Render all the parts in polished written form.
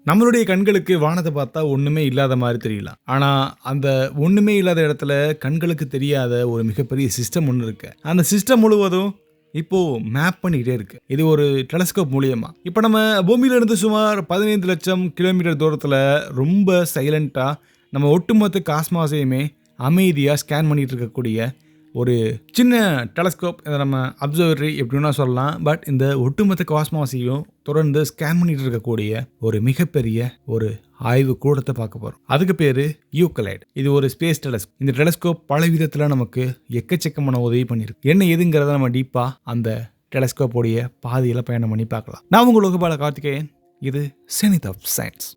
நம்மளுடைய கண்களுக்கு வானத்தை பார்த்தா ஒண்ணுமே இல்லாத மாதிரி தெரியலாம். ஆனா, அந்த ஒண்ணுமே இல்லாத இடத்துல கண்களுக்கு தெரியாத ஒரு மிகப்பெரிய சிஸ்டம் ஒண்ணு இருக்கு. அந்த சிஸ்டம் முழுவதும் இப்போ மேப் பண்ணிக்கிட்டே இருக்கு. இது ஒரு டெலஸ்கோப் மூலியமா. இப்ப நம்ம பூமியில இருந்து சுமார் 15 லட்சம் கிலோமீட்டர் தூரத்துல ரொம்ப சைலண்டா நம்ம ஒட்டுமொத்த காஸ்மாஸையுமே அமைதியா ஸ்கேன் பண்ணிட்டு இருக்கக்கூடிய ஒரு சின்ன டெலஸ்கோப். இதை நம்ம அப்சர்வரி எப்படின்னா சொல்லலாம். பட் இந்த ஒட்டுமொத்த காஸ்மாஸையும் தொடர்ந்து ஸ்கேன் பண்ணிட்டு இருக்கக்கூடிய ஒரு மிகப்பெரிய ஒரு ஆய்வு கூடத்தை பார்க்க போறோம். அதுக்கு பேரு யூக்லைட். இது ஒரு ஸ்பேஸ் டெலஸ்கோப். இந்த டெலஸ்கோப் பல விதத்துல நமக்கு எக்கச்சக்கமான உதவி பண்ணிருக்கு. என்ன எதுங்கிறத நம்ம டீப்பா அந்த டெலஸ்கோப்போடைய பாதையில பயணம் பண்ணி பார்க்கலாம். நான் உங்களுக்கு பால கார்த்திகேயன். இது செனித் ஆஃப் சயின்ஸ்.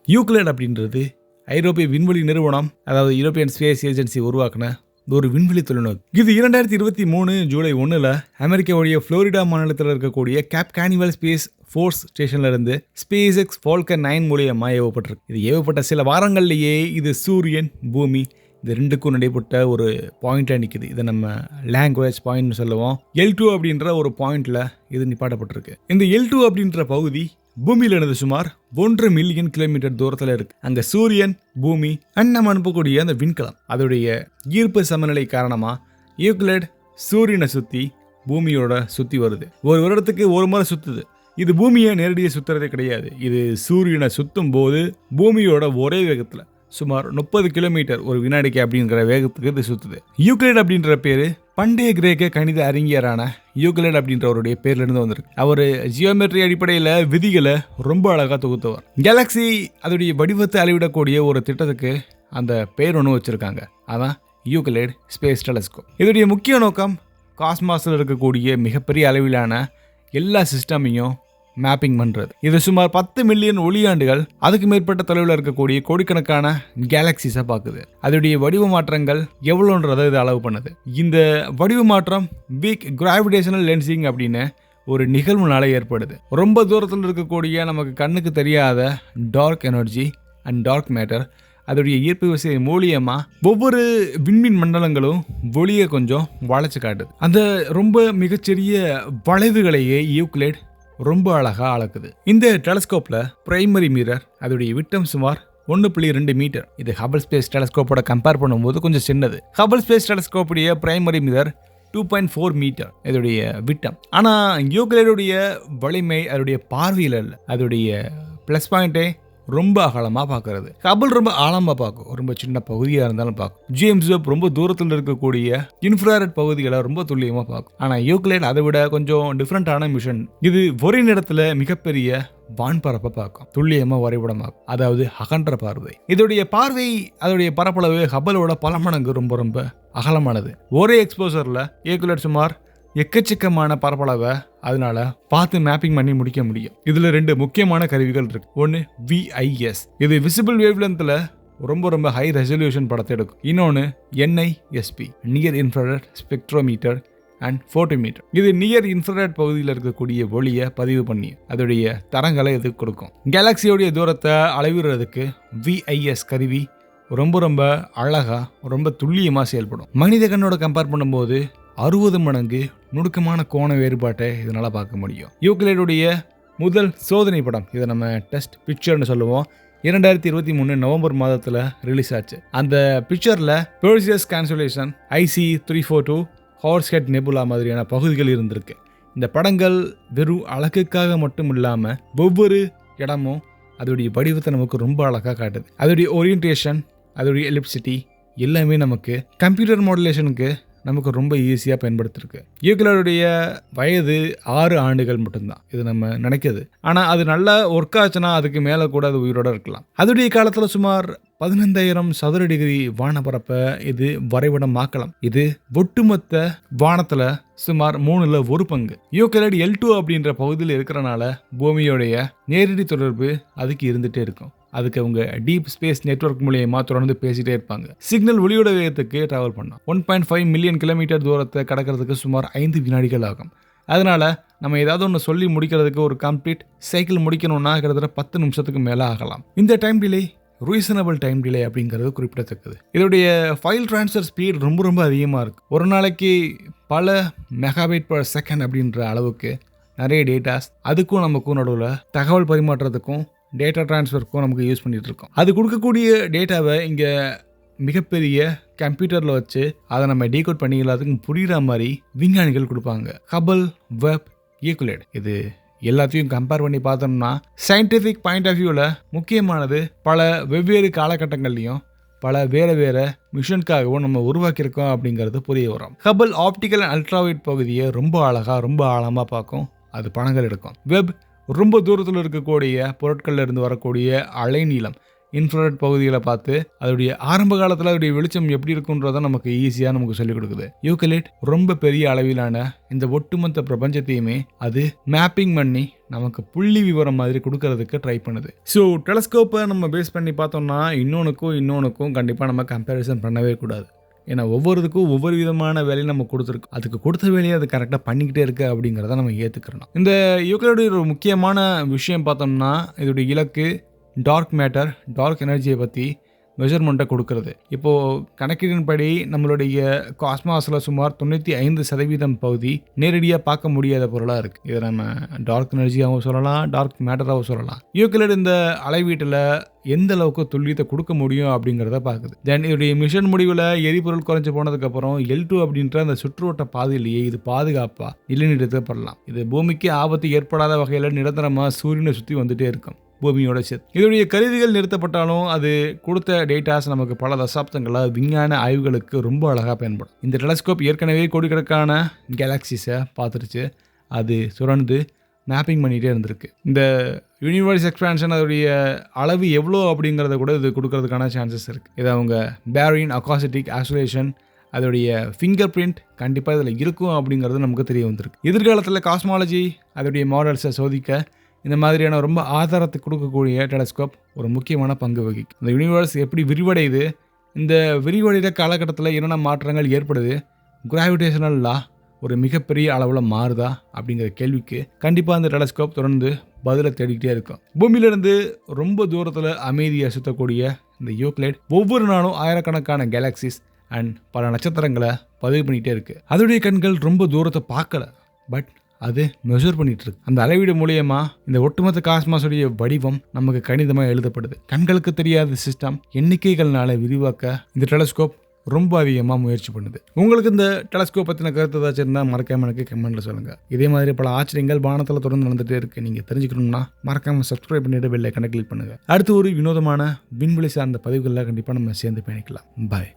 யூக்லைட் அப்படின்றது ஐரோப்பிய விண்வெளி நிறுவனம், அதாவது யூரோப்பியன் ஸ்பேஸ் ஏஜென்சி உருவாக்கின ஒரு விண்வெளி தொழில்நுட்பம். இது 2023 ஜூலை 1 அமெரிக்காவுடைய புளோரிடா மாநிலத்தில் இருக்கக்கூடிய கேப் கானிவல் ஸ்பேஸ் ஃபோர்ஸ் ஸ்டேஷன்ல இருந்து ஸ்பேஸ் எக்ஸ் ஃபால்கன் 9 மூலியமா ஏவப்பட்டிருக்கு. இது ஏவப்பட்ட சில வாரங்கள்லேயே இது சூரியன், பூமி இந்த ரெண்டுக்கும் நடைபெற்ற ஒரு பாயிண்ட்ல நிற்குது. இதை நம்ம லாங்குவேஜ் பாயிண்ட்னு சொல்லுவோம். L2 அப்படின்ற ஒரு பாயிண்ட்ல இது நிப்பாட்டப்பட்டிருக்கு. இந்த L2 அப்படின்ற பகுதி பூமியில இருந்து சுமார் 1 மில்லியன் கிலோமீட்டர் தூரத்தில் இருக்கு. அங்க சூரியன், பூமி நம்ம அனுப்பக்கூடிய அந்த விண்கலம் அதோடைய ஈர்ப்பு சமநிலை காரணமா யூக்லைட் சூரியனை சுத்தி பூமியோட சுத்தி வருது. ஒரு வருடத்துக்கு ஒரு முறை சுத்துது. இது பூமியை நேரடியாக சுத்துறதே கிடையாது. இது சூரியனை சுத்தும் போது பூமியோட ஒரே வேகத்துல சுமார் 30 கிலோமீட்டர் ஒரு வினாடிக்கு அப்படிங்கிற வேகத்துக்கு இது சுத்துது. யூக்லைட் அப்படின்ற பேரு பண்டைய கிரேக்க கணித அறிஞரான யூக்லைட் அப்படின்றவருடைய பேர்ல இருந்து வந்திருக்கு. அவர் ஜியோமெட்ரி அடிப்படையில் விதிகளை ரொம்ப அழகா தொகுத்தவர். கேலக்சி அதோடைய வடிவத்தை அளவிடக்கூடிய ஒரு திட்டத்துக்கு அந்த பேர் ஒன்று வச்சிருக்காங்க. அதான் யூக்லைட் ஸ்பேஸ் டெலஸ்கோப். இதோடைய முக்கிய நோக்கம் காஸ்மாஸில் இருக்கக்கூடிய மிகப்பெரிய அளவிலான எல்லா சிஸ்டமையும் மேப்பிங் பண்றது. இது சுமார் 10 மில்லியன் ஒளியாண்டுகள் அதுக்கு மேற்பட்ட தொலைவில் இருக்கக்கூடிய கோடிக்கணக்கான கேலக்சிஸை பார்க்குது. அதோடைய வடிவ மாற்றங்கள் எவ்வளோன்றதை இது அளவு பண்ணுது. இந்த வடிவ மாற்றம் வீக் கிராவிடேஷனல் லென்சிங் அப்படின்னு ஒரு நிகழ்வுனால ஏற்படுது. ரொம்ப தூரத்தில் இருக்கக்கூடிய நமக்கு கண்ணுக்கு தெரியாத dark energy and dark matter அதோடைய ஈர்ப்பு விசை மூலியமா ஒவ்வொரு விண்மீன் மண்டலங்களும் ஒளியை கொஞ்சம் வளைச்சு காட்டுது. அந்த ரொம்ப மிகச்சிறிய வளைவுகளையே யூக்லைட் ரொம்ப அழகா அளக்குது. இந்த டெலஸ்கோப்ல பிரைமரி மிரர் அதோடைய விட்டம் சுமார் 1.2 மீட்டர். இது ஹபிள் ஸ்பேஸ் டெலஸ்கோப்போட கம்பேர் பண்ணும்போது கொஞ்சம் சின்னது. ஹபிள் ஸ்பேஸ் டெலஸ்கோப்புடைய பிரைமரி மிரர் 2.4 மீட்டர் இதோடைய விட்டம். ஆனா யூக்லைடுடைய வலிமை அதோடைய பார்வையில் இல்லை. அதோடைய பிளஸ் பாயிண்டே ரொம்ப அகலமாக பார்க்கறது. ஹபிள் ரொம்ப ஆழமாக பார்க்கும். ரொம்ப சின்ன பகுதியாக இருந்தாலும் பார்க்கும். ஜேம்ஸ் வெப் ரொம்ப தூரத்தில் இருக்கக்கூடிய இன்ஃப்ராரெட் பகுதிகளை ரொம்ப துல்லியமாக பார்க்கும். ஆனால் யூக்லைட் அதை விட கொஞ்சம் டிஃப்ரெண்டான மிஷன். இது ஒரே நேரத்தில் மிகப்பெரிய வான்பரப்பை பார்க்கும். துல்லியமாக வரைபடமாகும். அதாவது அகன்ற பார்வை. இதோடைய பார்வை அதோடைய பரப்பளவு ஹபிளோட பல மடங்கு ரொம்ப ரொம்ப அகலமானது. ஒரே எக்ஸ்போசரில் யூக்லைட் சுமார் எக்கச்சக்கமான பரப்பளவை அதனால பார்த்து மேப்பிங் பண்ணி முடிக்க முடியும். இதுல 2 முக்கியமான கருவிகள் இருக்கு. ஒன்று VIS, இது விசிபிள் வேவ்லென்த்ல ரொம்ப ரொம்ப ஹை ரெசல்யூஷன் படத்தை எடுக்கும். இன்னொன்று NISP, near infrared spectrometer and photometer. இது நியர் இன்ஃப்ராரெட் பகுதியில் இருக்கக்கூடிய ஒளியை பதிவு பண்ணி அதோடைய தரங்களை இது கொடுக்கும். கேலக்சியோடைய தூரத்தை அளவிடுறதுக்கு VIS கருவி ரொம்ப ரொம்ப அழகா ரொம்ப துல்லியமாக செயல்படும். மனித கண்ணோட கம்பேர் பண்ணும்போது 60 மடங்கு நுணுக்கமான கோண வேறுபாட்டை இதனால் பார்க்க முடியும். யூக்லைடுடைய முதல் சோதனை படம், இதை நம்ம டெஸ்ட் பிக்சர்னு சொல்லுவோம், 2023 நவம்பர் மாதத்தில் ரிலீஸ் ஆச்சு. அந்த பிக்சரில் Perseus constellation, IC342, horse head nebula மாதிரியான பகுதிகள் இருந்திருக்கு. இந்த படங்கள் வெறும் அழகுக்காக மட்டும் இல்லாமல் ஒவ்வொரு இடமும் அதோடைய வடிவத்தை நமக்கு ரொம்ப அழகாக காட்டுது. அதோடைய ஓரியன்டேஷன், அதோடைய எலிப்சிட்டி எல்லாமே நமக்கு கம்ப்யூட்டர் மாடுலேஷனுக்கு நமக்கு ரொம்ப ஈஸியாக பயன்படுத்திருக்கு. யூக்லைடுடைய வயது 6 ஆண்டுகள் மட்டும்தான். இது நம்ம நினைக்கிறது. ஆனால் அது நல்லா ஒர்க் ஆச்சுன்னா அதுக்கு மேலே கூட அது உயிரோட இருக்கலாம். அதோடைய காலத்தில் சுமார் 15,000 சதுர டிகிரி வானப்பரப்பை இது வரைபடமாக்கலாம். இது ஒட்டுமொத்த வானத்தில் சுமார் 1/3 பங்கு. யூக்லைட் L2 அப்படின்ற பகுதியில் இருக்கிறனால பூமியோடைய நேரடி தொடர்பு அதுக்கு இருந்துகிட்டே இருக்கும். அதுக்கு அவங்க டீப் ஸ்பேஸ் நெட்வொர்க் மூலியமா தொடர்ந்து பேசிட்டே இருப்பாங்க. சிக்னல் ஒளியோட வேகத்துக்கு டிராவல் பண்ணலாம். 1.5 மில்லியன் கிலோமீட்டர் தூரத்தை கடக்கிறதுக்கு சுமார் 5 வினாடிகள் ஆகும். அதனால நம்ம ஏதாவது ஒன்று சொல்லி முடிக்கிறதுக்கு ஒரு கம்ப்ளீட் சைக்கிள் முடிக்கணும்னா கிட்டத்தட்ட 10 நிமிஷத்துக்கு மேலே ஆகலாம். இந்த time delay reasonable time delay அப்படிங்கிறது குறிப்பிடத்தக்கது. இதோடைய ஃபைல் ட்ரான்ஸ்ஃபர் ஸ்பீட் ரொம்ப ரொம்ப அதிகமாக இருக்குது. ஒரு நாளைக்கு பல மெகாபைட் பர் செகண்ட் அப்படின்ற அளவுக்கு நிறைய டேட்டாஸ் அதுக்கும் நமக்கும் நடுவில் தகவல் பரிமாற்றத்துக்கும் டேட்டா ட்ரான்ஸ்ஃபருக்கும் நமக்கு யூஸ் பண்ணிகிட்டு இருக்கோம். அது கொடுக்கக்கூடிய டேட்டாவை இங்கே மிகப்பெரிய கம்ப்யூட்டரில் வச்சு அதை நம்ம டீகோட் பண்ணி எல்லாத்துக்கும் புரிகிற மாதிரி விஞ்ஞானிகள் கொடுப்பாங்க. ஹபிள் வெப் யூக்ளிட் இது எல்லாத்தையும் கம்பேர் பண்ணி பார்த்தோம்னா சயின்டிஃபிக் பாயிண்ட் ஆஃப் வியூவில் முக்கியமானது பல வெவ்வேறு காலகட்டங்கள்லையும் பல வேறு மிஷனுக்காகவும் நம்ம உருவாக்கியிருக்கோம் அப்படிங்கிறது புரிய வரும். ஹபிள் ஆப்டிக்கல் அண்ட் அல்ட்ராவைட் பகுதியை ரொம்ப அழகாக ரொம்ப ஆழமாக பார்க்கும். அது படங்கள் எடுக்கும். வெப் ரொம்ப தூரத்தில் இருக்கக்கூடிய பொருட்களில் இருந்து வரக்கூடிய அலைநீளம் இன்ஃப்ராரெட் பகுதிகளை பார்த்து அதோடைய ஆரம்ப காலத்தில் அதோடைய வெளிச்சம் எப்படி இருக்குன்றதை நமக்கு ஈஸியாக நமக்கு சொல்லிக் கொடுக்குது. யூக்ளிட் ரொம்ப பெரிய அளவிலான இந்த ஒட்டுமொத்த பிரபஞ்சத்தையுமே அது மேப்பிங் பண்ணி நமக்கு புள்ளி விவரம் மாதிரி கொடுக்கறதுக்கு ட்ரை பண்ணுது. ஸோ டெலஸ்கோப்பை நம்ம பேஸ் பண்ணி பார்த்தோம்னா இன்னொன்றுக்கும் கண்டிப்பாக நம்ம கம்பேரிசன் பண்ணவே கூடாது. ஏன்னா ஒவ்வொருத்துக்கும் ஒவ்வொரு விதமான வேலையை நம்ம கொடுத்துருக்கோம். அதுக்கு கொடுத்த வேலையை அது கரெக்டாக பண்ணிக்கிட்டே இருக்கு அப்படிங்கிறத நம்ம ஏற்றுக்கிறோம். இந்த யூக்ளிட் ஒரு முக்கியமான விஷயம் பார்த்தோம்னா இதோடைய இலக்கு டார்க் மேட்டர் டார்க் எனர்ஜியை பற்றி மெஷர்மெண்ட்டை கொடுக்கறது. இப்போது கணக்கீடின்படி நம்மளுடைய காஸ்மாஸில் சுமார் 95% பகுதி நேரடியாக பார்க்க முடியாத பொருளாக இருக்குது. இதை நம்ம டார்க் எனர்ஜியாகவும் சொல்லலாம், டார்க் மேட்டராகவும் சொல்லலாம். யூக்ளிட் இந்த அளவீட்டில் எந்த அளவுக்கு துல்லியத்தை கொடுக்க முடியும் அப்படிங்கிறத பார்க்குது. தென் இதோடைய மிஷன் முடிவில் எரிபொருள் குறைஞ்சி போனதுக்கப்புறம் L2 அப்படின்ற அந்த சுற்றுவட்ட பாதையிலேயே இது பாதுகாப்பாக நிலைநிறுத்தப்படலாம். இது பூமிக்கு ஆபத்து ஏற்படாத வகையில் நிரந்தரமாக சூரியனை சுற்றி வந்துட்டே இருக்கும் பூமியோட சேர்த்து. இதோடைய கருவிகள் நிறுத்தப்பட்டாலும் அது கொடுத்த டேட்டாஸ் நமக்கு பல தசாப்தங்களாக விஞ்ஞான ஆய்வுகளுக்கு ரொம்ப அழகாக பயன்படும். இந்த டெலஸ்கோப் ஏற்கனவே கோடிக்கணக்கான கேலக்சிஸை பார்த்துருச்சு. அது சுரண்டு மேப்பிங் பண்ணிகிட்டே இருந்திருக்கு. இந்த யூனிவர்ஸ் எக்ஸ்பான்ஷன் அதோடைய அளவு எவ்வளோ அப்படிங்கிறத கூட இது கொடுக்கறதுக்கான சான்சஸ் இருக்குது. இதை அவங்க பேரின் அகாசிட்டிக் ஆசோலேஷன் அதோடைய ஃபிங்கர் பிரிண்ட் கண்டிப்பாக இதில் இருக்கும் அப்படிங்கிறது நமக்கு தெரிய வந்திருக்கு. எதிர்காலத்தில் காஸ்மாலஜி அதோடைய மாடல்ஸை சோதிக்க இந்த மாதிரியான ரொம்ப ஆதாரத்தை கொடுக்கக்கூடிய டெலஸ்கோப் ஒரு முக்கியமான பங்கு வகிக்கும். இந்த யூனிவர்ஸ் எப்படி விரிவடையுது, இந்த விரிவடைகிற காலகட்டத்தில் என்னென்ன மாற்றங்கள் ஏற்படுது, கிராவிடேஷனல் லா ஒரு மிகப்பெரிய அளவில் மாறுதா அப்படிங்கிற கேள்விக்கு கண்டிப்பாக அந்த டெலஸ்கோப் தொடர்ந்து பதிலை தேடிக்கிட்டே இருக்கும். பூமியிலிருந்து ரொம்ப தூரத்தில் அமைதியாக சுற்றக்கூடிய இந்த யூக்ளிட் ஒவ்வொரு நாளும் ஆயிரக்கணக்கான கேலக்சிஸ் அண்ட் பல நட்சத்திரங்களை பதிவு பண்ணிகிட்டே இருக்குது. அதோடைய கண்கள் ரொம்ப தூரத்தை பார்க்கல, பட் அது மெஷர் பண்ணிட்டு இருக்கு. அந்த அளவீடு மூலியமா இந்த ஒட்டுமொத்த காஸ்மாஸுடைய வடிவம் நமக்கு கணிதமாக எழுதப்படுது. கண்களுக்கு தெரியாத சிஸ்டம் எண்ணிக்கைகள்னால விரிவாக்க இந்த டெலஸ்கோப் ரொம்ப அதிகமாக முயற்சி பண்ணுது. உங்களுக்கு இந்த டெலஸ்கோப் பற்றின கருத்து ஏதாச்சும் இருந்தால் மறக்காம எனக்கு கமெண்ட்ல சொல்லுங்க. இதே மாதிரி பல ஆச்சரியங்கள் வானத்தில் தொடர்ந்து நடந்துகிட்டே இருக்கு. நீங்கள் தெரிஞ்சுக்கணும்னா மறக்காம சப்ஸ்கிரைப் பண்ணிட்டு பெல் ஐகானை கிளிக் பண்ணுங்க. அடுத்து ஒரு வினோதமான விண்வெளி சார்ந்த பதிவுகளில் கண்டிப்பாக நம்ம சேர்ந்து பயணிக்கலாம். பாய்.